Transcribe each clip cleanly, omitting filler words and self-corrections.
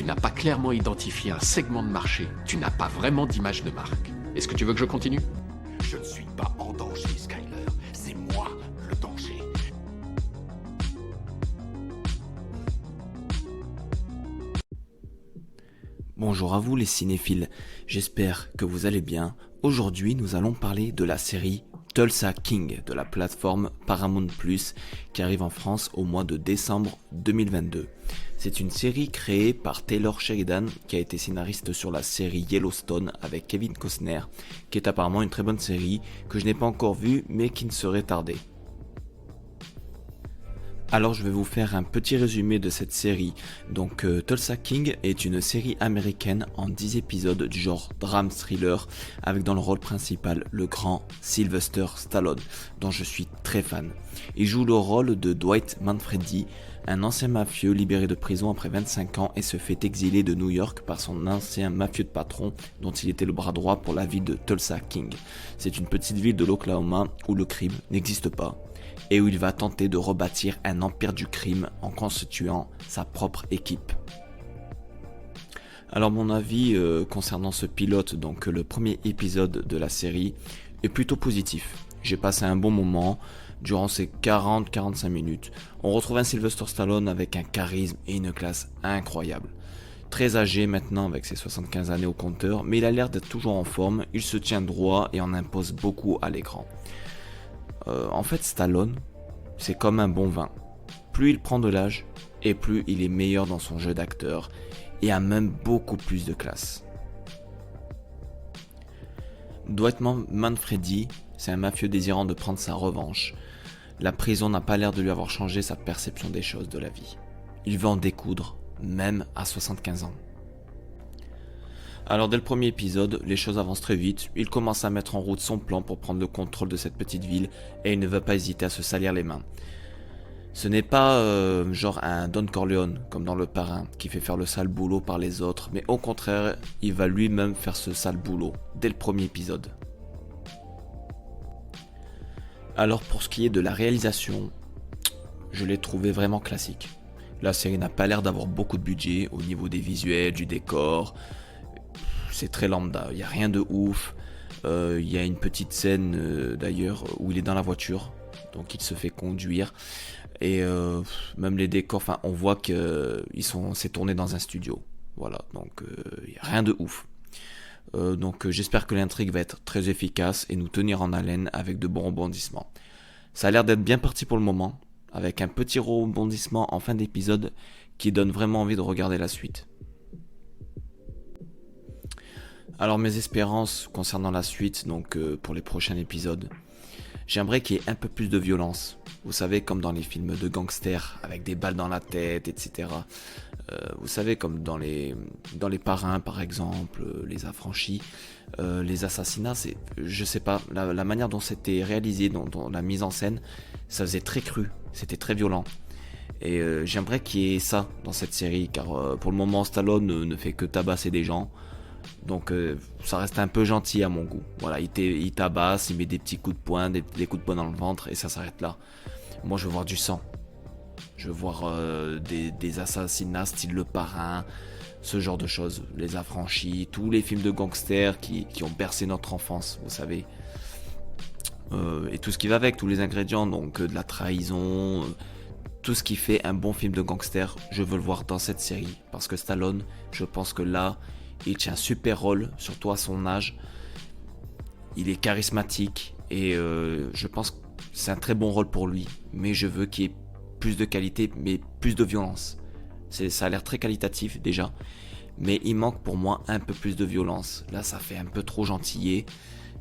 n'as pas clairement identifié un segment de marché. Tu n'as pas vraiment d'image de marque. Est-ce que tu veux que je continue? Je ne suis pas en danger, Skyler. C'est moi le danger. Bonjour à vous les cinéphiles, j'espère que vous allez bien. Aujourd'hui nous allons parler de la série Tulsa King de la plateforme Paramount+, qui arrive en France au mois de décembre 2022. C'est une série créée par Taylor Sheridan qui a été scénariste sur la série Yellowstone avec Kevin Costner, qui est apparemment une très bonne série que je n'ai pas encore vue mais qui ne serait tardée. Alors je vais vous faire un petit résumé de cette série. Donc Tulsa King est une série américaine en 10 épisodes du genre drame thriller avec dans le rôle principal le grand Sylvester Stallone dont je suis très fan. Il joue le rôle de Dwight Manfredi, un ancien mafieux libéré de prison après 25 ans et se fait exiler de New York par son ancien mafieux de patron dont il était le bras droit pour la ville de Tulsa King. C'est une petite ville de l'Oklahoma où le crime n'existe pas et où il va tenter de rebâtir un empire du crime en constituant sa propre équipe. Alors mon avis concernant ce pilote, donc le premier épisode de la série, est plutôt positif. J'ai passé un bon moment durant ces 40-45 minutes. On retrouve un Sylvester Stallone avec un charisme et une classe incroyable. Très âgé maintenant avec ses 75 années au compteur, mais il a l'air d'être toujours en forme, il se tient droit et en impose beaucoup à l'écran. En fait, Stallone, c'est comme un bon vin. Plus il prend de l'âge, et plus il est meilleur dans son jeu d'acteur, et a même beaucoup plus de classe. Dwight Manfredi, c'est un mafieux désirant de prendre sa revanche. La prison n'a pas l'air de lui avoir changé sa perception des choses de la vie. Il veut en découdre, même à 75 ans. Alors dès le premier épisode, les choses avancent très vite, il commence à mettre en route son plan pour prendre le contrôle de cette petite ville et il ne va pas hésiter à se salir les mains. Ce n'est pas genre un Don Corleone comme dans Le Parrain qui fait faire le sale boulot par les autres, mais au contraire, il va lui-même faire ce sale boulot dès le premier épisode. Alors pour ce qui est de la réalisation, je l'ai trouvé vraiment classique. La série n'a pas l'air d'avoir beaucoup de budget au niveau des visuels, du décor. C'est très lambda, il n'y a rien de ouf. Il y a une petite scène d'ailleurs où il est dans la voiture, donc il se fait conduire. Et même les décors, on voit que c'est tourné dans un studio. Voilà, donc il n'y a rien de ouf. Donc j'espère que l'intrigue va être très efficace et nous tenir en haleine avec de bons rebondissements. Ça a l'air d'être bien parti pour le moment, avec un petit rebondissement en fin d'épisode qui donne vraiment envie de regarder la suite. Alors mes espérances concernant la suite, donc pour les prochains épisodes, j'aimerais qu'il y ait un peu plus de violence. Vous savez, comme dans les films de gangsters, avec des balles dans la tête, etc. Vous savez, comme dans les Parrains par exemple, les Affranchis, les assassinats, je sais pas, la manière dont c'était réalisé, dans la mise en scène, ça faisait très cru, c'était très violent. Et j'aimerais qu'il y ait ça dans cette série, car pour le moment Stallone ne fait que tabasser des gens. Donc ça reste un peu gentil à mon goût. Voilà, il tabasse, il met des petits coups de poing, des coups de poing dans le ventre et ça s'arrête là. Moi je veux voir du sang. Je veux voir des assassinats style Le Parrain, ce genre de choses. Les Affranchis, tous les films de gangsters qui ont bercé notre enfance, vous savez. Et tout ce qui va avec, tous les ingrédients, donc de la trahison, tout ce qui fait un bon film de gangster, je veux le voir dans cette série. Parce que Stallone, je pense que là, il tient un super rôle, surtout à son âge. Il est charismatique et je pense que c'est un très bon rôle pour lui. Mais je veux qu'il y ait plus de qualité, mais plus de violence. Ça a l'air très qualitatif déjà, mais il manque pour moi un peu plus de violence. Là, ça fait un peu trop gentillé,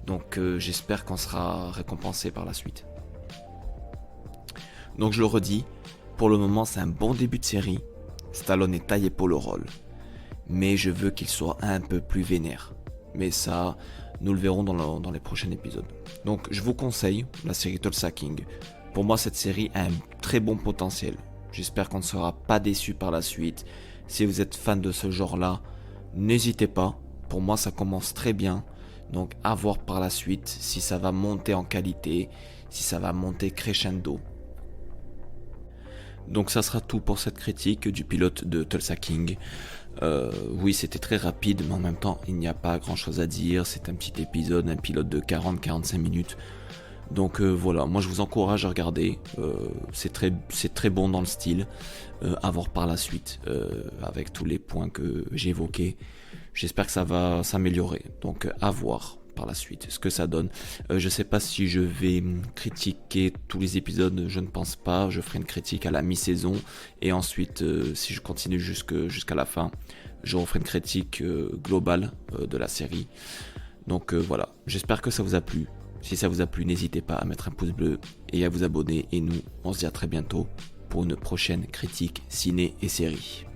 donc j'espère qu'on sera récompensé par la suite. Donc je le redis, pour le moment c'est un bon début de série. Stallone est taillé pour le rôle. Mais je veux qu'il soit un peu plus vénère. Mais ça, nous le verrons dans les prochains épisodes. Donc je vous conseille la série Tulsa King. Pour moi cette série a un très bon potentiel. J'espère qu'on ne sera pas déçu par la suite. Si vous êtes fan de ce genre-là, n'hésitez pas. Pour moi ça commence très bien. Donc à voir par la suite si ça va monter en qualité, si ça va monter crescendo. Donc ça sera tout pour cette critique du pilote de Tulsa King. Oui, c'était très rapide, mais en même temps, il n'y a pas grand chose à dire. C'est un petit épisode, un pilote de 40-45 minutes. Donc voilà, moi je vous encourage à regarder. C'est très bon dans le style. À voir par la suite, avec tous les points que j'ai évoqués. J'espère que ça va s'améliorer. Donc à voir par la suite ce que ça donne. Je sais pas si je vais critiquer tous les épisodes, je ne pense pas. Je ferai une critique à la mi-saison et ensuite si je continue jusqu'à la fin, je referai une critique globale de la série. Donc voilà, j'espère que ça vous a plu. Si ça vous a plu, n'hésitez pas à mettre un pouce bleu et à vous abonner. Et nous, on se dit à très bientôt pour une prochaine critique ciné et série.